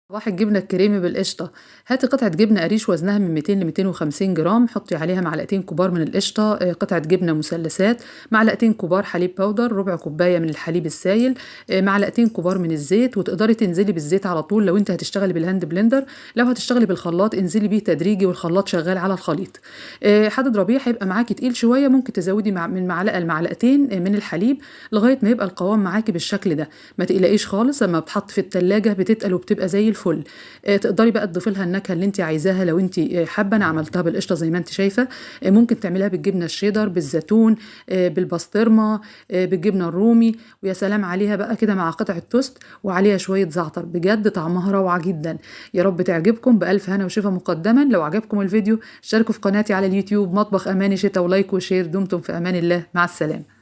صباح الجبنة الكريمي بالقشطة. هاتي قطعة جبنة قريش وزنها من 200 ل 250 جرام، حطي عليها معلقتين كبار من القشطة، قطعة جبنة مثلثات، معلقتين كبار حليب باودر، ربع كوباية من الحليب السايل، معلقتين كبار من الزيت. وتقدري تنزلي بالزيت على طول لو انت هتشتغلي بالهاند بلندر، لو هتشتغلي بالخلاط انزلي بيه تدريجي والخلاط شغال على الخليط. هتضربيه هيبقى معاكي تقيل شوية، ممكن تزودي من معلقة لمعلقتين من الحليب لغاية ما يبقى القوام معاكي بالشكل ده. ما تقلقيش خالص، لما بتحط في التلاجة بتتقل وبتبقى زي الفل. تقدري بقى تضيفي لها النكهه اللي انت عايزاها لو انت حابه. انا عملتها بالقشطه زي ما انت شايفه. ممكن تعمليها بالجبنه الشيدر، بالزيتون، بالبسطرمه، بالجبنه الرومي. ويا سلام عليها بقى كده مع قطعه توست وعليها شويه زعتر، بجد طعمها روعه جدا. يا رب تعجبكم، بالف هنا وشفا مقدما. لو عجبكم الفيديو اشتركوا في قناتي على اليوتيوب مطبخ اماني شتا، ولايك وشير. دمتم في امان الله، مع السلامه.